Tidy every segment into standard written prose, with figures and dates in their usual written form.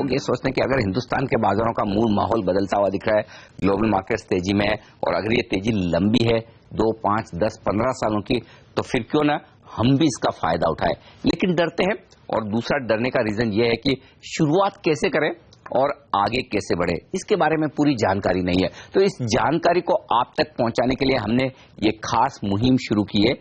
लोग ये सोचते हैं कि अगर हिंदुस्तान के बाजारों का मूल माहौल बदलता हुआ दिख रहा है, ग्लोबल मार्केट्स तेजी में है और अगर ये तेजी लंबी है 2, 5, 10, 15 सालों की, तो फिर क्यों ना हम भी इसका फायदा उठाएं। लेकिन डरते हैं, और दूसरा डरने का रीजन ये है कि शुरुआत कैसे करें और आगे कैसे बढ़े, इसके बारे में पूरी जानकारी नहीं है। तो इस जानकारी को आप तक पहुंचाने के लिए हमने ये खास मुहिम शुरू की है,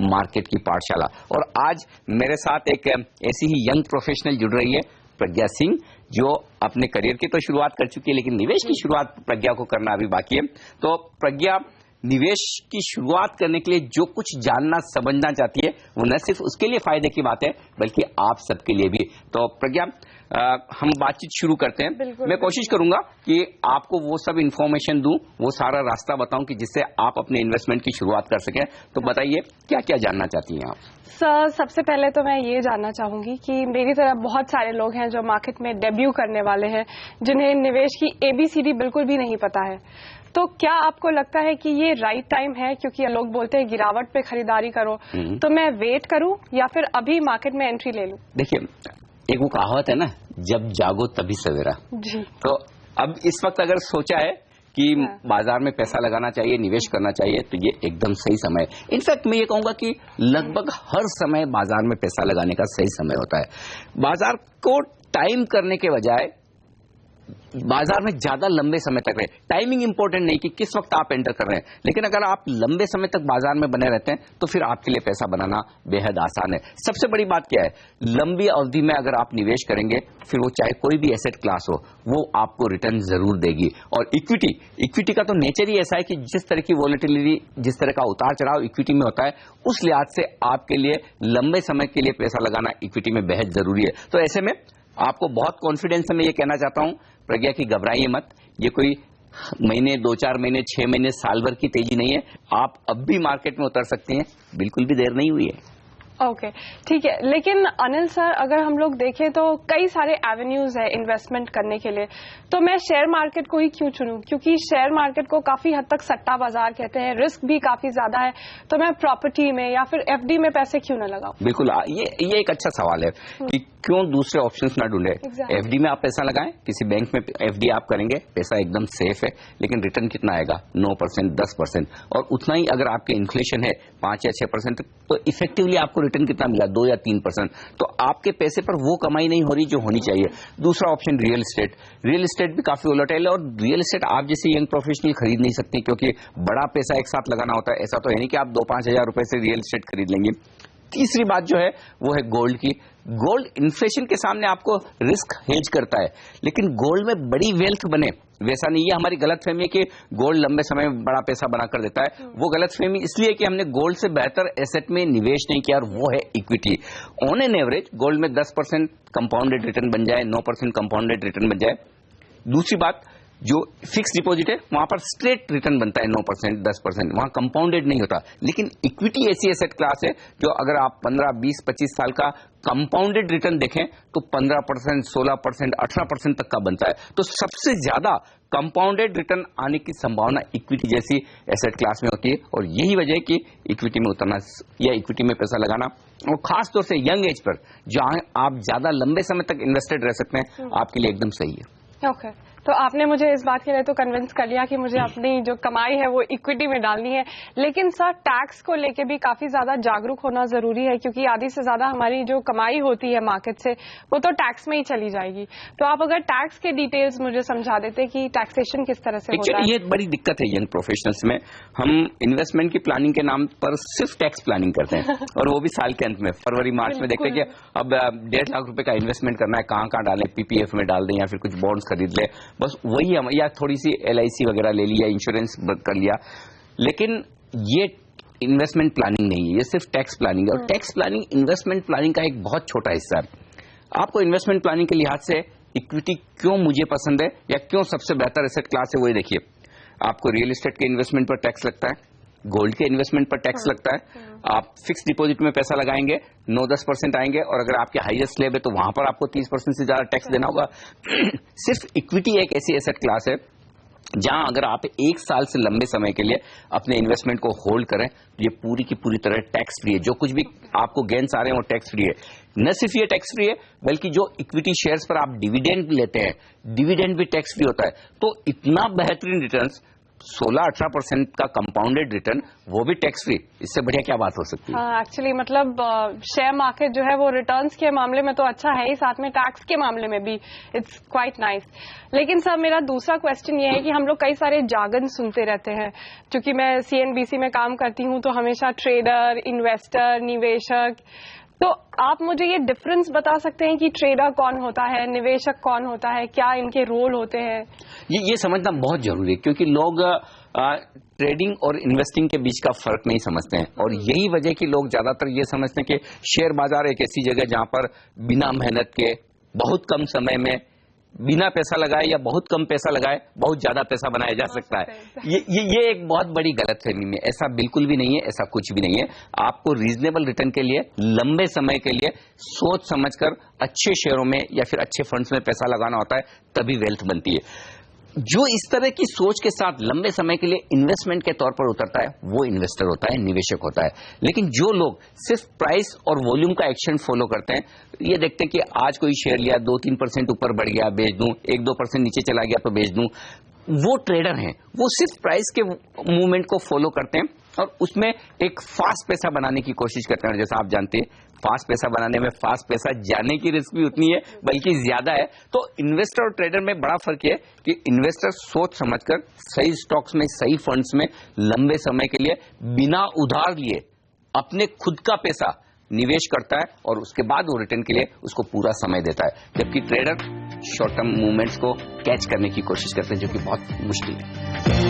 मार्केट की पाठशाला। और आज मेरे साथ एक ऐसी ही यंग प्रोफेशनल जुड़ रही है, प्रज्ञा सिंह, जो अपने करियर की तो शुरुआत कर चुकी है, लेकिन निवेश की शुरुआत प्रज्ञा को करना अभी बाकी है। तो प्रज्ञा निवेश की शुरुआत करने के लिए जो कुछ जानना समझना चाहती है, वो न सिर्फ उसके लिए फायदे की बात है बल्कि आप सबके लिए भी। तो प्रज्ञा, हम बातचीत शुरू करते हैं। मैं कोशिश करूंगा कि आपको वो सब इंफॉर्मेशन दूं, वो सारा रास्ता बताऊं कि जिससे आप अपने इन्वेस्टमेंट की शुरुआत कर सकें। तो बताइए क्या क्या जानना चाहती हैं आप? सर, सबसे पहले तो मैं ये जानना चाहूंगी कि मेरी तरह बहुत सारे लोग हैं जो मार्केट में डेब्यू करने वाले हैं, जिन्हें निवेश की ABCD बिल्कुल भी नहीं पता है। तो क्या आपको लगता है कि ये राइट टाइम है, क्योंकि लोग बोलते हैं गिरावट पे खरीदारी करो, तो मैं वेट करूं या फिर अभी मार्केट में एंट्री ले लूं? देखिए, एक वो कहावत है ना, जब जागो तभी सवेरा जी। तो अब इस वक्त अगर सोचा है कि बाजार में पैसा लगाना चाहिए, निवेश करना चाहिए, तो ये एकदम सही समय है। इनफैक्ट मैं ये कहूंगा कि लगभग हर समय बाजार में पैसा लगाने का सही समय होता है। बाजार को टाइम करने के बजाय बाजार में ज्यादा लंबे समय तक रहे। टाइमिंग इंपॉर्टेंट नहीं कि किस वक्त आप एंटर कर रहे हैं, लेकिन अगर आप लंबे समय तक बाजार में बने रहते हैं तो फिर आपके लिए पैसा बनाना बेहद आसान है। सबसे बड़ी बात क्या है, लंबी अवधि में अगर आप निवेश करेंगे, फिर वो चाहे कोई भी एसेट क्लास हो, वो आपको रिटर्न जरूर देगी। और इक्विटी का तो नेचर ही ऐसा है कि जिस तरह की वॉलेटिलिटी, जिस तरह का उतार चढ़ाव इक्विटी में होता है, उस लिहाज से आपके लिए लंबे समय के लिए पैसा लगाना इक्विटी में बेहद जरूरी है। तो ऐसे में आपको बहुत कॉन्फिडेंस से मैं ये कहना चाहता हूं प्रज्ञा की, घबराइए मत। ये कोई महीने, 2-4 महीने, 6 महीने, साल भर की तेजी नहीं है। आप अब भी मार्केट में उतर सकते हैं, बिल्कुल भी देर नहीं हुई है। ओके, ठीक है। लेकिन अनिल सर, अगर हम लोग देखें तो कई सारे एवेन्यूज है इन्वेस्टमेंट करने के लिए, तो मैं शेयर मार्केट को ही क्यों चुनूं? क्योंकि शेयर मार्केट को काफी हद तक सट्टा बाजार कहते हैं, रिस्क भी काफी ज्यादा है। तो मैं प्रॉपर्टी में या फिर FD में पैसे क्यों न लगाऊं? बिल्कुल, ये एक अच्छा सवाल है कि क्यों दूसरे ऑप्शंस ना ढूंढे। FD में आप पैसा लगाएं, किसी बैंक में FD आप करेंगे, पैसा एकदम सेफ है, लेकिन रिटर्न कितना आएगा? 9%, 10%। और उतना ही अगर आपके इन्फ्लेशन है 5 या 6%, तो इफेक्टिवली आपको रिटर्न कितना मिला? 2 या 3%। तो आपके पैसे पर वो कमाई नहीं हो रही जो होनी चाहिए। दूसरा ऑप्शन रियल एस्टेट भी काफी वोलेटाइल है, और रियल एस्टेट आप जैसे यंग प्रोफेशनल खरीद नहीं सकते, क्योंकि बड़ा पैसा एक साथ लगाना होता है। ऐसा तो है नहीं कि आप 2-5 हजार रुपए से रियल एस्टेट खरीद लेंगे। तीसरी बात जो है वो है गोल्ड की। गोल्ड इन्फ्लेशन के सामने आपको रिस्क हेज करता है, लेकिन गोल्ड में बड़ी वेल्थ बने वैसा नहीं है। हमारी गलतफहमी है कि गोल्ड लंबे समय में बड़ा पैसा बना कर देता है। वो गलतफहमी इसलिए कि हमने गोल्ड से बेहतर एसेट में निवेश नहीं किया, और वो है equity. On an average gold में 10% कंपाउंडेड रिटर्न बन जाए, 9% कंपाउंडेड रिटर्न बन जाए। दूसरी बात, जो फिक्स डिपॉजिट है वहां पर स्ट्रेट रिटर्न बनता है 9%, 10%, वहां कंपाउंडेड नहीं होता। लेकिन इक्विटी ऐसी एसेट क्लास है जो अगर आप 15, 20, 25 साल का कंपाउंडेड रिटर्न देखें तो 15%, 16%, 18% तक का बनता है। तो सबसे ज्यादा कंपाउंडेड रिटर्न आने की संभावना इक्विटी जैसी एसेट क्लास में होती है, और यही वजह है कि इक्विटी में उतरना या इक्विटी में पैसा लगाना, और खास तौर से यंग एज पर जहां आप ज्यादा लंबे समय तक इन्वेस्टेड रह सकते हैं, आपके लिए एकदम सही है। ओके, तो आपने मुझे इस बात के लिए तो कन्विंस कर लिया कि मुझे अपनी जो कमाई है वो इक्विटी में डालनी है। लेकिन सर, टैक्स को लेके भी काफी ज्यादा जागरूक होना जरूरी है, क्योंकि आधी से ज्यादा हमारी जो कमाई होती है मार्केट से, वो तो टैक्स में ही चली जाएगी। तो आप अगर टैक्स के डिटेल्स मुझे समझा देते कि टैक्सेशन किस तरह से होता है। ये बड़ी दिक्कत है यंग प्रोफेशनल्स में। हम इन्वेस्टमेंट की प्लानिंग के नाम पर सिर्फ टैक्स प्लानिंग करते हैं, और वो भी साल के अंत में, फरवरी मार्च में देखते हैं कि अब 1.5 लाख रुपए का इन्वेस्टमेंट करना है, कहाँ डालें, PPF में डाल दें या फिर कुछ बॉन्ड्स खरीद लें, बस वही हम, या थोड़ी सी LIC वगैरह ले लिया, इंश्योरेंस कर लिया। लेकिन ये इन्वेस्टमेंट प्लानिंग नहीं है, ये सिर्फ टैक्स प्लानिंग है। और टैक्स प्लानिंग इन्वेस्टमेंट प्लानिंग का एक बहुत छोटा हिस्सा है। आपको इन्वेस्टमेंट प्लानिंग के लिहाज से इक्विटी क्यों मुझे पसंद है या क्यों सबसे बेहतर एसेट क्लास है, वो देखिए। आपको रियल एस्टेट के इन्वेस्टमेंट पर टैक्स लगता है, गोल्ड के इन्वेस्टमेंट पर टैक्स लगता है, आप फिक्स डिपॉजिट में पैसा लगाएंगे 9-10% आएंगे, और अगर आपके हाईएस्ट स्लैब है तो वहां पर आपको 30% से ज्यादा टैक्स देना होगा। सिर्फ इक्विटी एक ऐसी एसेट क्लास है जहां अगर आप 1 साल से लंबे समय के लिए अपने इन्वेस्टमेंट को होल्ड करें तो ये पूरी की पूरी तरह टैक्स फ्री है। जो कुछ भी आपको गेन्स आ रहे हैं वो टैक्स फ्री है। न सिर्फ ये टैक्स फ्री है बल्कि जो इक्विटी शेयर्स पर आप डिविडेंड लेते हैं, डिविडेंड भी टैक्स फ्री होता है। तो इतना बेहतरीन रिटर्न्स, 16-18% का कंपाउंडेड रिटर्न, वो भी टैक्स फ्री। इससे बढ़िया क्या बात हो सकती है? हाँ, एक्चुअली मतलब शेयर मार्केट जो है वो रिटर्न्स के मामले में तो अच्छा है ही, साथ में टैक्स के मामले में भी इट्स क्वाइट नाइस। लेकिन सर मेरा दूसरा क्वेश्चन ये है कि हम लोग कई सारे जार्गन सुनते रहते हैं। क्योंकि मैं CNBC में काम करती हूँ तो हमेशा ट्रेडर, इन्वेस्टर, निवेशक, तो आप मुझे ये डिफरेंस बता सकते हैं कि ट्रेडर कौन होता है, निवेशक कौन होता है, क्या इनके रोल होते हैं? ये समझना बहुत जरूरी है क्योंकि लोग ट्रेडिंग और इन्वेस्टिंग के बीच का फर्क नहीं समझते हैं। और यही वजह कि लोग ज्यादातर ये समझते हैं कि शेयर बाजार एक ऐसी जगह जहां पर बिना मेहनत के बहुत कम समय में बिना पैसा लगाए या बहुत कम पैसा लगाए बहुत ज्यादा पैसा बनाया जा सकता है। ये एक बहुत बड़ी गलतफहमी में, ऐसा बिल्कुल भी नहीं है, ऐसा कुछ भी नहीं है। आपको रीजनेबल रिटर्न के लिए लंबे समय के लिए सोच समझकर अच्छे शेयरों में या फिर अच्छे फंड्स में पैसा लगाना होता है, तभी वेल्थ बनती है। जो इस तरह की सोच के साथ लंबे समय के लिए इन्वेस्टमेंट के तौर पर उतरता है वो इन्वेस्टर होता है, निवेशक होता है। लेकिन जो लोग सिर्फ प्राइस और वॉल्यूम का एक्शन फॉलो करते हैं, ये देखते हैं कि आज कोई शेयर लिया 2-3% ऊपर बढ़ गया बेच दूं, 1-2% नीचे चला गया तो बेच दूं, वो ट्रेडर हैं। वो सिर्फ प्राइस के मूवमेंट को फॉलो करते हैं और उसमें एक फास्ट पैसा बनाने की कोशिश करते हैं। जैसा आप जानते हैं फास्ट पैसा बनाने में फास्ट पैसा जाने की रिस्क भी उतनी है बल्कि ज्यादा है। तो इन्वेस्टर और ट्रेडर में बड़ा फर्क है कि इन्वेस्टर सोच समझकर सही स्टॉक्स में, सही फंड्स में लंबे समय के लिए बिना उधार लिए अपने खुद का पैसा निवेश करता है और उसके बाद वो रिटर्न के लिए उसको पूरा समय देता है। जबकि ट्रेडर शॉर्ट टर्म मूवमेंट्स को कैच करने की कोशिश करते हैं, जो कि बहुत मुश्किल है।